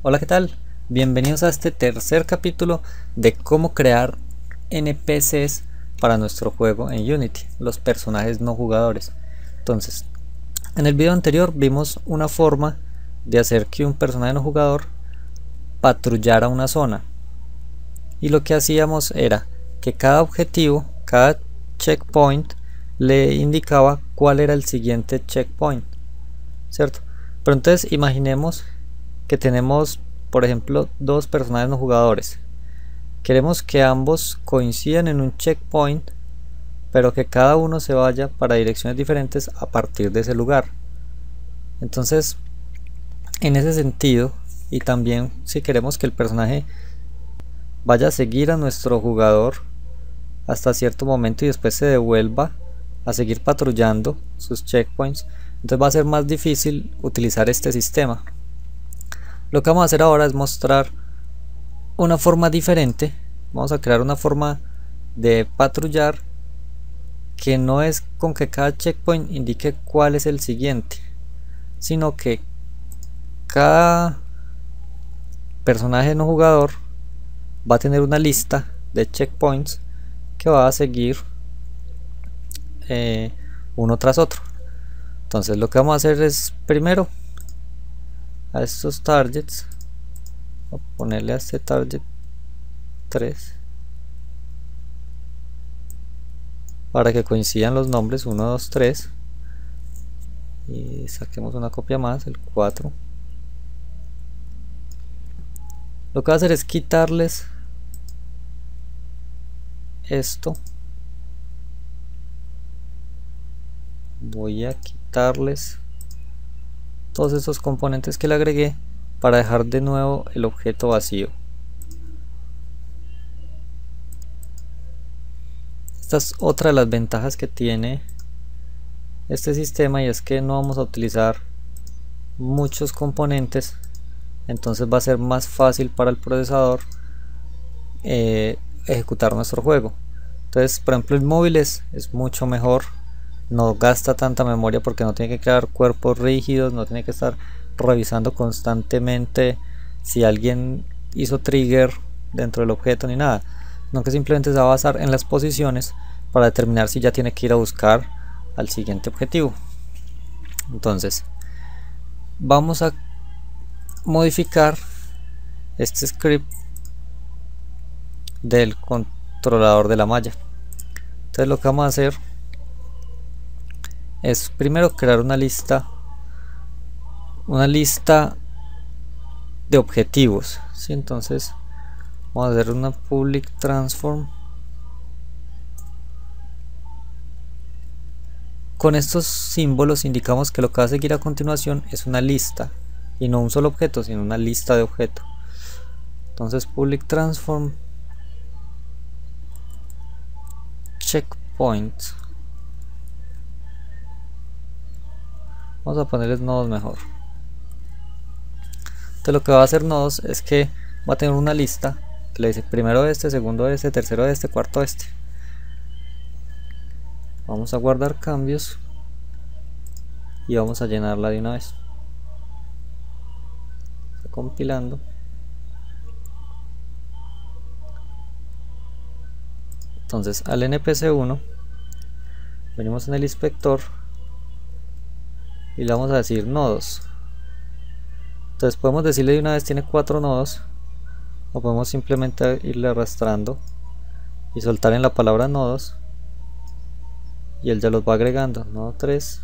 Hola, ¿qué tal? Bienvenidos a este tercer capítulo de cómo crear NPCs para nuestro juego en Unity, los personajes no jugadores. Entonces, en el video anterior vimos una forma de hacer que un personaje no jugador patrullara una zona. Y lo que hacíamos era que cada objetivo, cada checkpoint, le indicaba cuál era el siguiente checkpoint, ¿cierto? Pero entonces imaginemos que tenemos, por ejemplo, dos personajes no jugadores. Queremos que ambos coincidan en un checkpoint, pero que cada uno se vaya para direcciones diferentes a partir de ese lugar. Entonces, en ese sentido, y también si queremos que el personaje vaya a seguir a nuestro jugador hasta cierto momento y después se devuelva a seguir patrullando sus checkpoints, entonces va a ser más difícil utilizar este sistema. Lo que vamos a hacer ahora es mostrar una forma diferente. Vamos a crear una forma de patrullar que no es con que cada checkpoint indique cuál es el siguiente, sino que cada personaje no jugador va a tener una lista de checkpoints que va a seguir uno tras otro. Entonces lo que vamos a hacer es, primero, a estos targets, a ponerle a este target 3 para que coincidan los nombres 1, 2, 3, y saquemos una copia más, el 4. Lo que voy a hacer es quitarles esto, voy a quitarles todos esos componentes que le agregué para dejar de nuevo el objeto vacío. Esta es otra de las ventajas que tiene este sistema, y es que no vamos a utilizar muchos componentes, entonces va a ser más fácil para el procesador ejecutar nuestro juego. Entonces, por ejemplo, en móviles es mucho mejor, no gasta tanta memoria porque no tiene que crear cuerpos rígidos, no tiene que estar revisando constantemente si alguien hizo trigger dentro del objeto ni nada, sino que simplemente se va a basar en las posiciones para determinar si ya tiene que ir a buscar al siguiente objetivo. Entonces vamos a modificar este script del controlador de la malla. Entonces lo que vamos a hacer es primero crear una lista de objetivos, ¿sí? Entonces vamos a hacer una public transform. Con estos símbolos indicamos que lo que va a seguir a continuación es una lista y no un solo objeto, sino una lista de objetos. Entonces public transform checkpoint, vamos a ponerles nodos mejor. Entonces lo que va a hacer nodos es que va a tener una lista que le dice primero este, segundo este, tercero este, cuarto este. Vamos a guardar cambios y vamos a llenarla de una vez. Está compilando. Entonces al npc1 venimos en el inspector y le vamos a decir nodos. Entonces podemos decirle de una vez tiene 4 nodos, o podemos simplemente irle arrastrando y soltar en la palabra nodos y él ya los va agregando. Nodo 3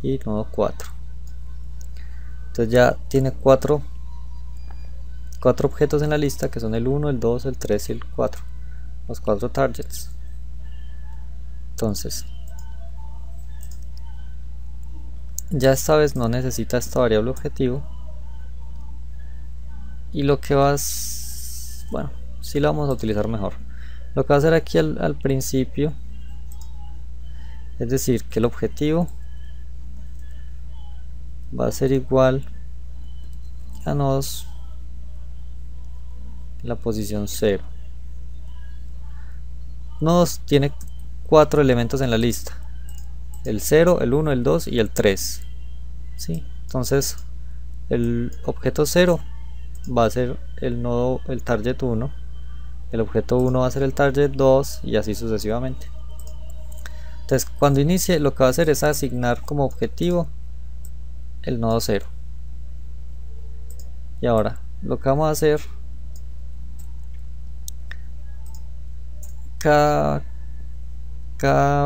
y nodo 4. Entonces ya tiene 4 objetos en la lista, que son el 1, el 2, el 3 y el 4, los 4 targets. Entonces ya esta vez no necesita esta variable objetivo, y lo que bueno, sí la vamos a utilizar mejor. Lo que va a hacer aquí al principio es decir que el objetivo va a ser igual a nodos en la posición 0. Nodos tiene 4 elementos en la lista: el 0, el 1, el 2 y el 3, ¿sí? Entonces el objeto 0 va a ser el nodo, el target 1, el objeto 1 va a ser el target 2 y así sucesivamente. Entonces cuando inicie lo que va a hacer es asignar como objetivo el nodo 0. Y ahora lo que vamos a hacer, cada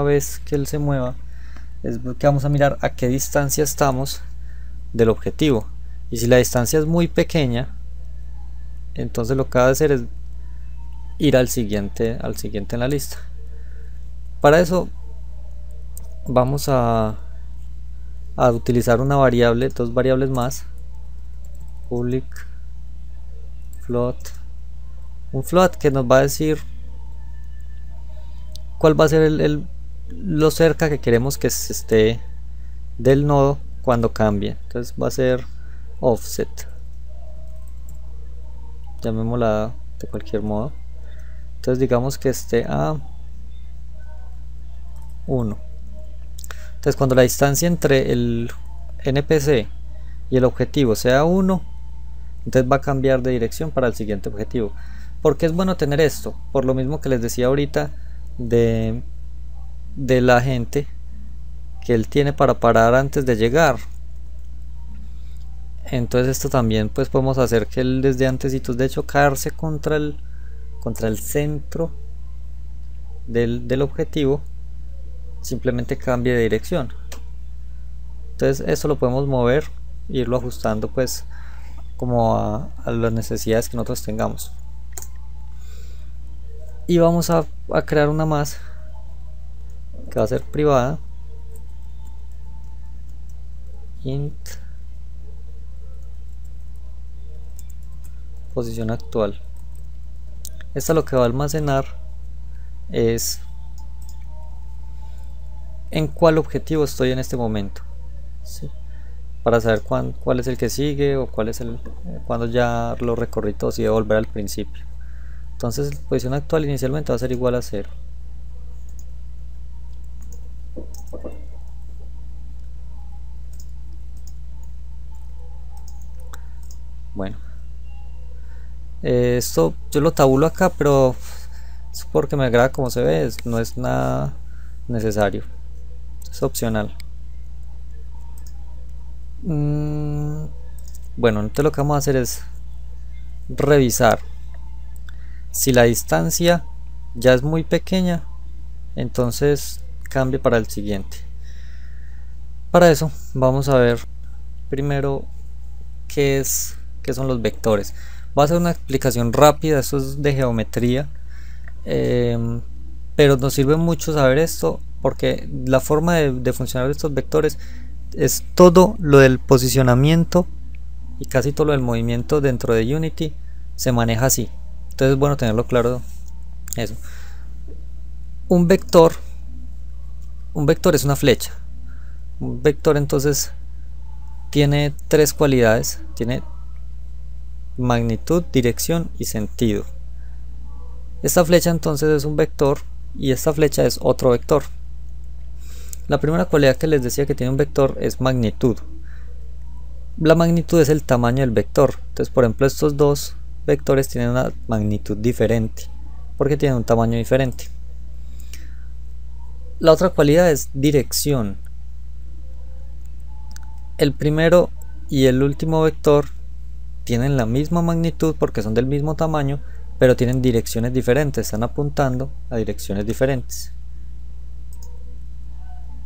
vez que él se mueva, es que vamos a mirar a qué distancia estamos del objetivo. Y si la distancia es muy pequeña, entonces lo que va a hacer es ir al siguiente en la lista. Para eso vamos a utilizar una variable, dos variables más, public float, un float que nos va a decir cuál va a ser lo cerca que queremos que se esté del nodo cuando cambie. Entonces va a ser offset, llamémosla de cualquier modo. Entonces digamos que esté a 1. Entonces cuando la distancia entre el NPC y el objetivo sea 1, entonces va a cambiar de dirección para el siguiente objetivo. ¿Por qué es bueno tener esto? Por lo mismo que les decía ahorita de la gente que él tiene para parar antes de llegar. Entonces esto también pues podemos hacer que él desde antesitos de chocarse contra el centro del objetivo simplemente cambie de dirección. Entonces eso lo podemos mover e irlo ajustando pues como a las necesidades que nosotros tengamos. Y vamos a crear una más que va a ser privada, int posición actual. Esta lo que va a almacenar es en cuál objetivo estoy en este momento, ¿sí? Para saber cuál es el que sigue o cuál es cuando ya lo recorrí todo, si debo volver al principio. Entonces la posición actual inicialmente va a ser igual a 0. Bueno, esto yo lo tabulo acá, pero es porque me agrada como se ve, no es nada necesario, es opcional. Bueno, entonces lo que vamos a hacer es revisar si la distancia ya es muy pequeña, entonces cambie para el siguiente. Para eso vamos a ver primero qué son los vectores. Voy a hacer una explicación rápida, esto es de geometría, pero nos sirve mucho saber esto porque la forma de funcionar de estos vectores es todo lo del posicionamiento y casi todo lo del movimiento dentro de Unity se maneja así. Entonces es bueno tenerlo claro eso. Un vector es una flecha. Un vector entonces tiene tres cualidades, tiene magnitud, dirección y sentido. Esta flecha entonces es un vector y esta flecha es otro vector. La primera cualidad que les decía que tiene un vector es magnitud. La magnitud es el tamaño del vector. Entonces, por ejemplo, estos dos vectores tienen una magnitud diferente porque tienen un tamaño diferente. La otra cualidad es dirección. El primero y el último vector tienen la misma magnitud porque son del mismo tamaño, pero tienen direcciones diferentes, están apuntando a direcciones diferentes.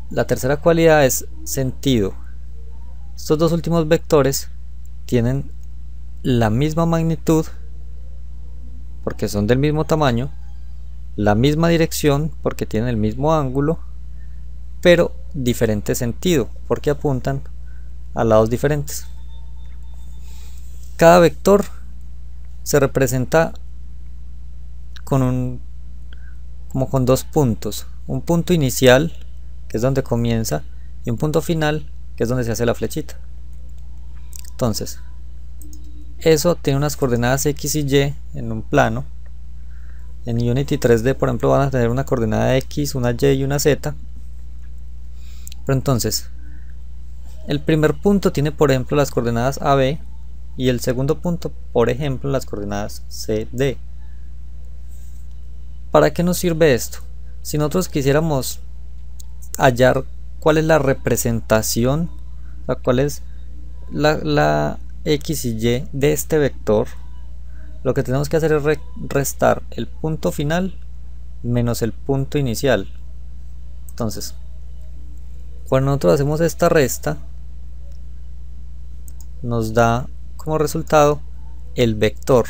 La tercera cualidad es sentido. Estos dos últimos vectores tienen la misma magnitud porque son del mismo tamaño, la misma dirección porque tienen el mismo ángulo, pero diferente sentido porque apuntan a lados diferentes. Cada vector se representa como con dos puntos, un punto inicial que es donde comienza y un punto final que es donde se hace la flechita. Entonces eso tiene unas coordenadas X y Y en un plano. En Unity 3D por ejemplo van a tener una coordenada X, una Y y una Z. Pero entonces el primer punto tiene por ejemplo las coordenadas AB y el segundo punto por ejemplo las coordenadas CD. ¿Para qué nos sirve esto? Si nosotros quisiéramos hallar cuál es la representación, o sea, cuál es la X y Y de este vector, lo que tenemos que hacer es restar el punto final menos el punto inicial. Entonces, cuando nosotros hacemos esta resta, nos da como resultado el vector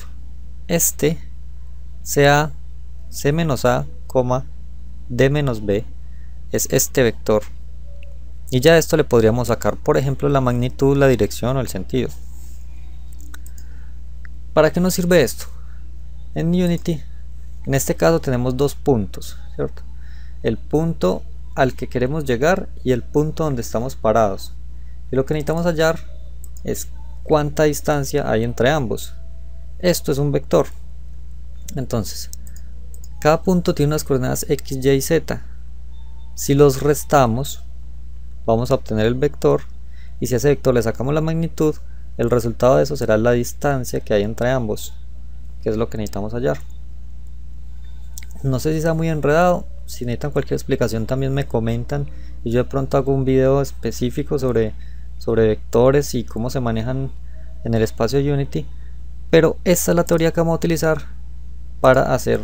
sea C menos A, D menos B, es este vector. Y ya esto le podríamos sacar, por ejemplo, la magnitud, la dirección o el sentido. ¿Para qué nos sirve esto? En Unity, en este caso tenemos dos puntos, ¿cierto? El punto al que queremos llegar y el punto donde estamos parados. Y lo que necesitamos hallar es cuánta distancia hay entre ambos. Esto es un vector. Entonces, cada punto tiene unas coordenadas x, y y z. Si los restamos, vamos a obtener el vector, y si a ese vector le sacamos la magnitud, el resultado de eso será la distancia que hay entre ambos, que es lo que necesitamos hallar. No sé si está muy enredado. Si necesitan cualquier explicación también me comentan, y yo de pronto hago un video específico sobre vectores y cómo se manejan en el espacio de Unity. Pero esta es la teoría que vamos a utilizar para hacer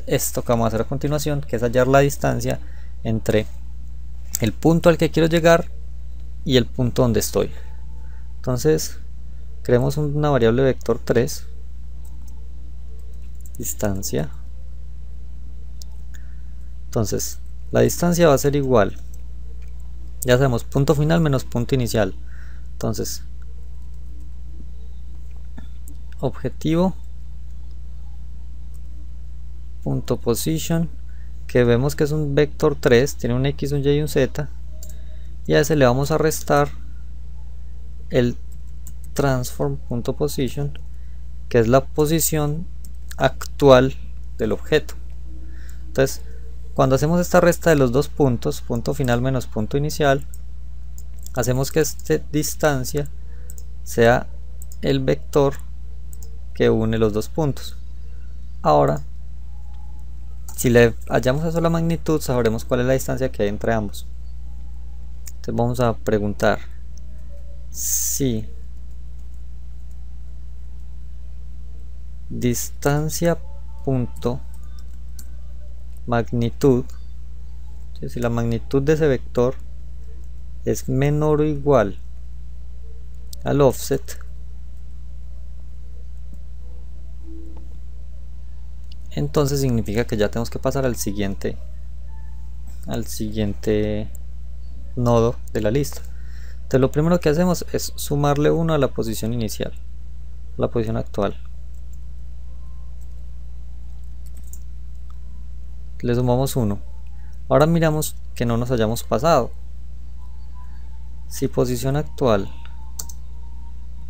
esto que vamos a hacer a continuación, que es hallar la distancia entre el punto al que quiero llegar y el punto donde estoy. Entonces creemos una variable vector 3, distancia. Entonces la distancia va a ser igual, ya sabemos, punto final menos punto inicial. Entonces objetivo punto position, que vemos que es un vector 3, tiene un x, un y y un z, y a ese le vamos a restar el transform.position, que es la posición actual del objeto. Entonces, cuando hacemos esta resta de los dos puntos, punto final menos punto inicial, hacemos que esta distancia sea el vector que une los dos puntos. Ahora, si le hallamos eso la magnitud, sabremos cuál es la distancia que hay entre ambos. Entonces vamos a preguntar si distancia punto magnitud, si la magnitud de ese vector es menor o igual al offset, entonces significa que ya tenemos que pasar al siguiente nodo de la lista. Entonces lo primero que hacemos es sumarle 1 a la posición inicial, la posición actual. Le sumamos 1. Ahora miramos que no nos hayamos pasado. Si posición actual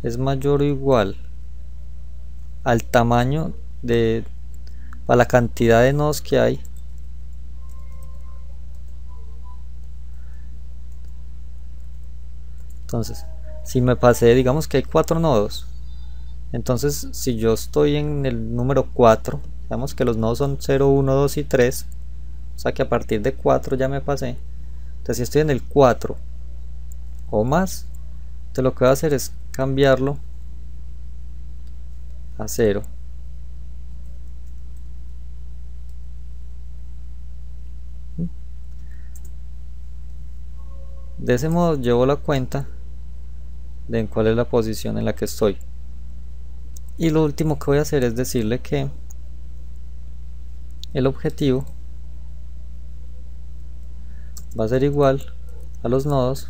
es mayor o igual al tamaño a la cantidad de nodos que hay, entonces si me pasé, digamos que hay 4 nodos, entonces si yo estoy en el número 4, sabemos que los nodos son 0, 1, 2 y 3, o sea que a partir de 4 ya me pasé. Entonces si estoy en el 4 o más, entonces lo que voy a hacer es cambiarlo a 0. De ese modo llevo la cuenta de en cuál es la posición en la que estoy. Y lo último que voy a hacer es decirle que el objetivo va a ser igual a los nodos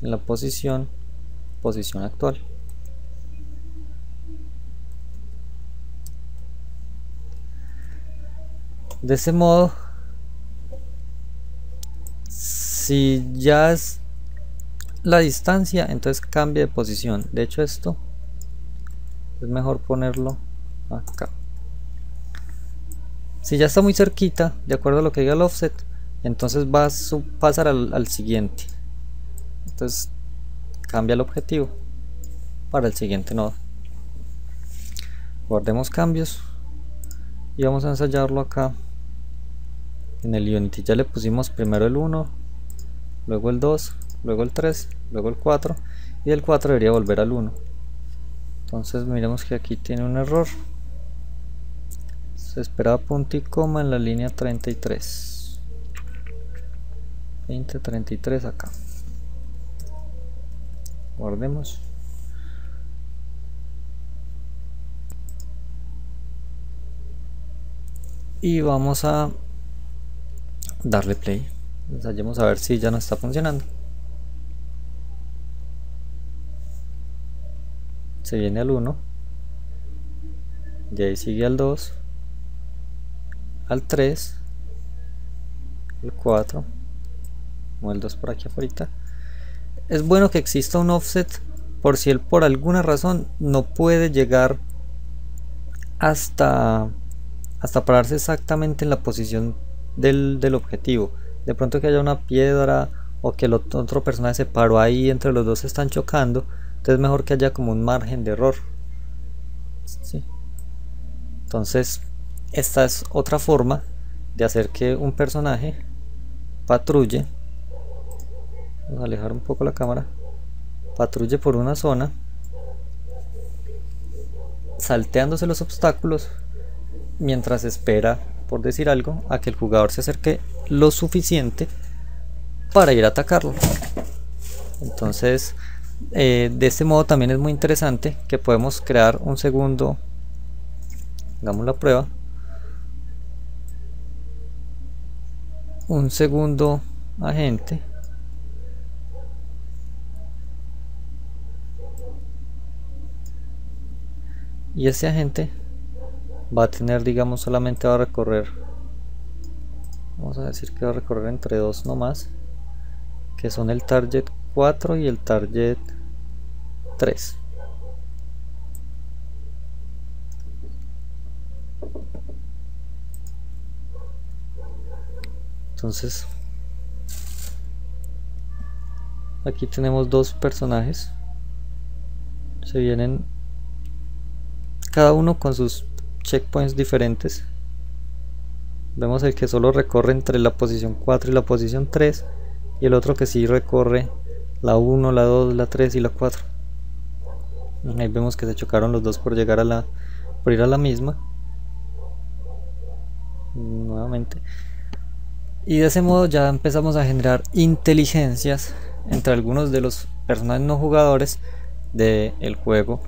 en la posición actual. De ese modo, si ya es la distancia, entonces cambia de posición. De hecho esto es mejor ponerlo acá. Si ya está muy cerquita, de acuerdo a lo que diga el offset, entonces va a pasar al siguiente. Entonces cambia el objetivo para el siguiente nodo. Guardemos cambios y vamos a ensayarlo acá en el Unity. Ya le pusimos primero el 1, luego el 2, luego el 3, luego el 4, y el 4 debería volver al 1. Entonces miremos que aquí tiene un error. Se esperaba punto y coma en la línea 33. 33 acá. Guardemos. Y vamos a darle play. Ensayemos a ver si ya no está funcionando. Se viene al 1, de ahí sigue al 2, al 3, al 4, como el 2 por aquí afuera. Es bueno que exista un offset por si él por alguna razón no puede llegar hasta pararse exactamente en la posición del objetivo. De pronto que haya una piedra o que el otro personaje se paró ahí, entre los dos se están chocando. Entonces es mejor que haya como un margen de error. ¿Sí? Entonces esta es otra forma de hacer que un personaje patrulle. Vamos a alejar un poco la cámara. Patrulle por una zona, salteándose los obstáculos, mientras espera, por decir algo, a que el jugador se acerque lo suficiente para ir a atacarlo. Entonces de este modo también es muy interesante que podemos crear un segundo, hagamos la prueba, un segundo agente y ese agente va a tener, digamos, solamente va a recorrer, vamos a decir que va a recorrer entre dos nomás, que son el target 4 y el target 3. Entonces aquí tenemos dos personajes, se vienen cada uno con sus checkpoints diferentes. Vemos el que solo recorre entre la posición 4 y la posición 3, y el otro que sí recorre la 1, la 2, la 3 y la 4. Ahí vemos que se chocaron los dos por llegar a por ir a la misma nuevamente, y de ese modo ya empezamos a generar inteligencias entre algunos de los personajes no jugadores del juego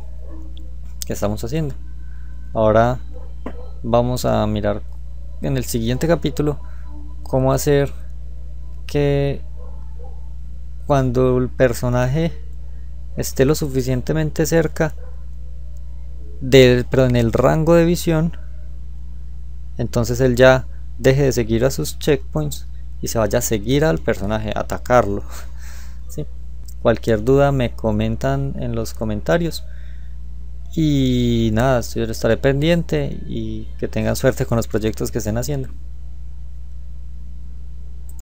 que estamos haciendo. Ahora vamos a mirar en el siguiente capítulo cómo hacer que cuando el personaje esté lo suficientemente cerca pero en el rango de visión, entonces él ya deje de seguir a sus checkpoints y se vaya a seguir al personaje, a atacarlo. ¿Sí? Cualquier duda me comentan en los comentarios. Y nada, yo estaré pendiente y que tengan suerte con los proyectos que estén haciendo.